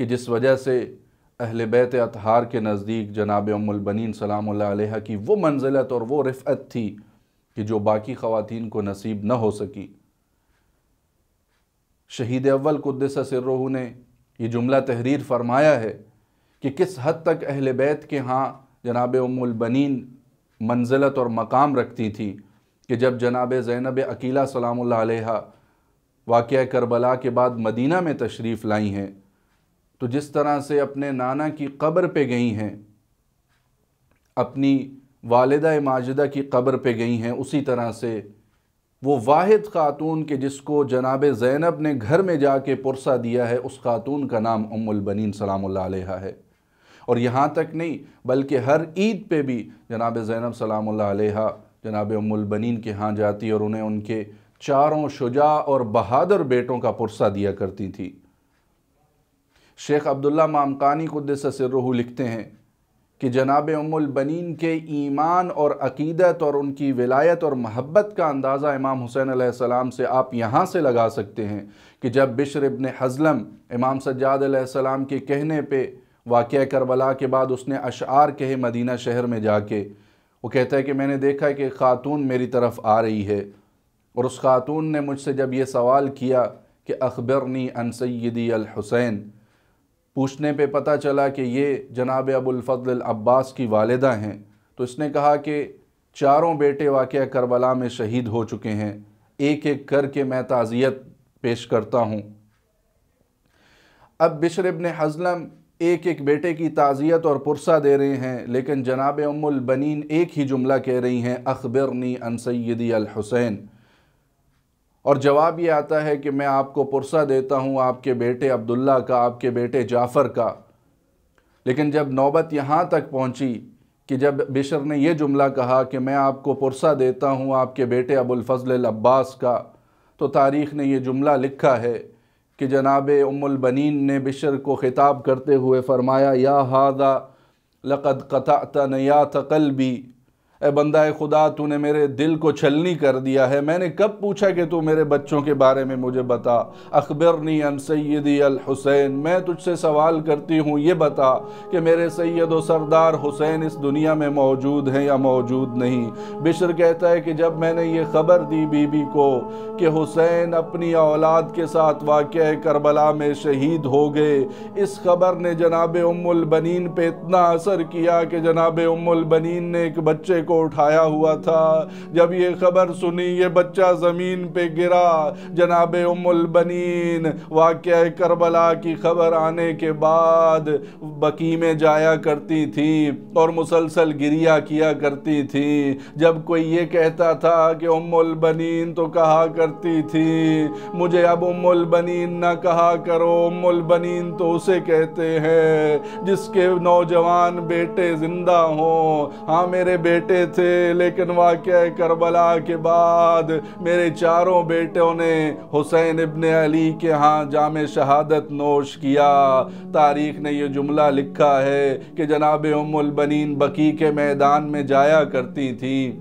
کہ جس وجہ سے اہل بیت اطہار کے نزدیک جناب ام البنین سلام اللہ علیہ کی وہ منزلت اور وہ رفعت تھی کہ جو باقی خواتین کو نصیب نہ ہو سکی۔ شہید اول قدس سرہ نے یہ جملہ تحریر فرمایا ہے کہ کس حد تک اہل بیت کے ہاں جناب ام البنین منزلت اور مقام رکھتی تھی کہ جب جناب زینب عقیلہ سلام اللہ علیہ واقعہ کربلا کے بعد مدینہ میں تشریف لائی ہیں تو جس طرح سے اپنے نانا کی قبر پہ گئی ہیں، اپنی والدہ ماجدہ کی قبر پہ گئی ہیں، اسی طرح سے وہ واحد خاتون کہ جس کو جناب زینب نے گھر میں جا کے پرسہ دیا ہے، اس خاتون کا نام ام البنین سلام اللہ علیہ ہے۔ اور یہاں تک نہیں بلکہ ہر عید پہ بھی جناب زینب سلام اللہ علیہ جناب ام البنین کے ہاں جاتی اور انہیں ان کے چاروں شجاع اور بہادر بیٹوں کا پرسہ دیا کرتی تھی۔ شیخ عبداللہ مامقانی قدس سرہ لکھتے ہیں کہ جناب ام البنین کے ایمان اور عقیدت اور ان کی ولایت اور محبت کا اندازہ امام حسین علیہ السلام سے آپ یہاں سے لگا سکتے ہیں کہ جب بشر ابن حزلم امام سجاد علیہ السلام کے کہنے پہ واقعہ کربلا کے بعد اس نے اشعار کہے مدینہ شہر میں جا کے، وہ کہتا ہے کہ میں نے دیکھا ہے کہ خاتون میری طرف آ رہی ہے، اور اس خاتون نے مجھ سے جب یہ سوال کیا کہ اخبرنی عن سیدی الحسین، پوچھنے پہ پتہ چلا کہ یہ جناب ابو الفضل العباس کی والدہ ہیں، تو اس نے کہا کہ چاروں بیٹے واقعہ کربلا میں شہید ہو چکے ہیں، ایک ایک کر کے میں تعزیت پیش کرتا ہوں۔ اب بشر ابن حزلم ایک ایک بیٹے کی تعزیت اور پرسہ دے رہے ہیں، لیکن جناب ام البنین ایک ہی جملہ کہہ رہی ہیں اخبرنی عن سیدی الحسین، اور جواب یہ آتا ہے کہ میں آپ کو پرسہ دیتا ہوں آپ کے بیٹے عبداللہ کا، آپ کے بیٹے جعفر کا۔ لیکن جب نوبت یہاں تک پہنچی کہ جب بشر نے یہ جملہ کہا کہ میں آپ کو پرسہ دیتا ہوں آپ کے بیٹے ابو الفضل العباس کا، تو تاریخ نے یہ جملہ لکھا ہے کہ جناب ام البنین نے بشر کو خطاب کرتے ہوئے فرمایا یا ھذا لقد قطعت نیات قلبی، اے بندہ خدا تو نے میرے دل کو چھلنی کر دیا ہے، میں نے کب پوچھا کہ تو میرے بچوں کے بارے میں مجھے بتا، اخبرنی عن سیدی الحسین، میں تجھ سے سوال کرتی ہوں یہ بتا کہ میرے سید و سردار حسین اس دنیا میں موجود ہیں یا موجود نہیں۔ بشر کہتا ہے کہ جب میں نے یہ خبر دی بی بی کو کہ حسین اپنی اولاد کے ساتھ واقعہ کربلا میں شہید ہو گئے، اس خبر نے جناب ام البنین پہ اتنا اثر کیا کہ جناب ام البنین نے ایک بچے کو اٹھایا ہوا تھا، جب یہ خبر سنی یہ بچہ زمین پہ گرا۔ جناب ام البنین واقعہ کربلا کی خبر آنے کے بعد بقیع میں جایا کرتی تھی اور مسلسل گریہ کیا کرتی تھی۔ جب کوئی یہ کہتا تھا کہ ام البنین تو کہا کرتی تھی مجھے اب ام البنین نہ کہا کرو، ام البنین تو اسے کہتے ہیں جس کے نوجوان بیٹے زندہ ہوں۔ ہاں میرے بیٹے تھے لیکن واقعہ کربلا کے بعد میرے چاروں بیٹوں نے حسین ابن علی کے ہاں جام شہادت نوش کیا۔ تاریخ نے یہ جملہ لکھا ہے کہ جناب ام البنین بقیع کے میدان میں جایا کرتی تھی،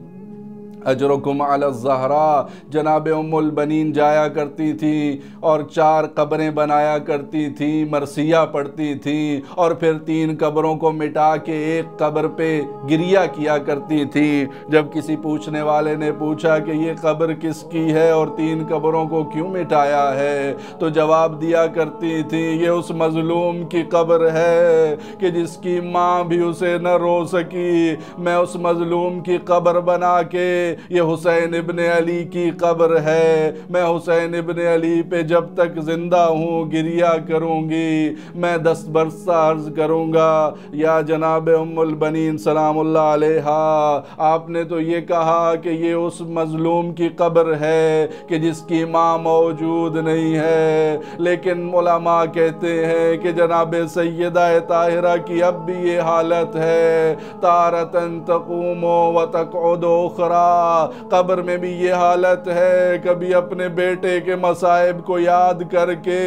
اجرکم علی الزہراء، جناب ام البنین جایا کرتی تھی اور 4 قبریں بنایا کرتی تھی، مرثیہ پڑھتی تھی، اور پھر 3 قبروں کو مٹا کے ایک قبر پہ گریہ کیا کرتی تھی۔ جب کسی پوچھنے والے نے پوچھا کہ یہ قبر کس کی ہے اور 3 قبروں کو کیوں مٹایا ہے، تو جواب دیا کرتی تھی یہ اس مظلوم کی قبر ہے کہ جس کی ماں بھی اسے نہ رو سکی، میں اس مظلوم کی قبر بنا کے یہ حسین ابن علی کی قبر ہے، میں حسین ابن علی پہ جب تک زندہ ہوں گریہ کروں گی، میں دست برسہ عرض کروں گا یا جناب ام البنین سلام اللہ علیہ، آپ نے تو یہ کہا کہ یہ اس مظلوم کی قبر ہے کہ جس کی ماں موجود نہیں ہے، لیکن علماء کہتے ہیں کہ جناب سیدہ طاہرہ کی اب بھی یہ حالت ہے، تارتن تقوم و تقعد اخرى، قبر میں بھی یہ حالت ہے، کبھی اپنے بیٹے کے مصائب کو یاد کر کے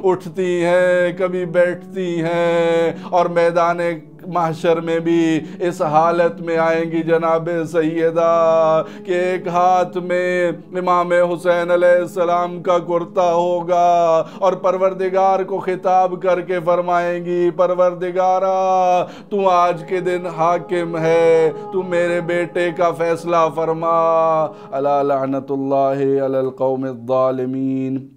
اٹھتی ہیں، کبھی بیٹھتی ہیں اور میدان محشر میں بھی اس حالت میں آئیں گی جناب سیدہ کہ ایک ہاتھ میں امام حسین علیہ السلام کا کرتا ہوگا اور پروردگار کو خطاب کر کے فرمائیں گی پروردگارا تو آج کے دن حاکم ہے، تو میرے بیٹے کا فیصلہ فرما۔ الا لعنت اللہ علی القوم الظالمین۔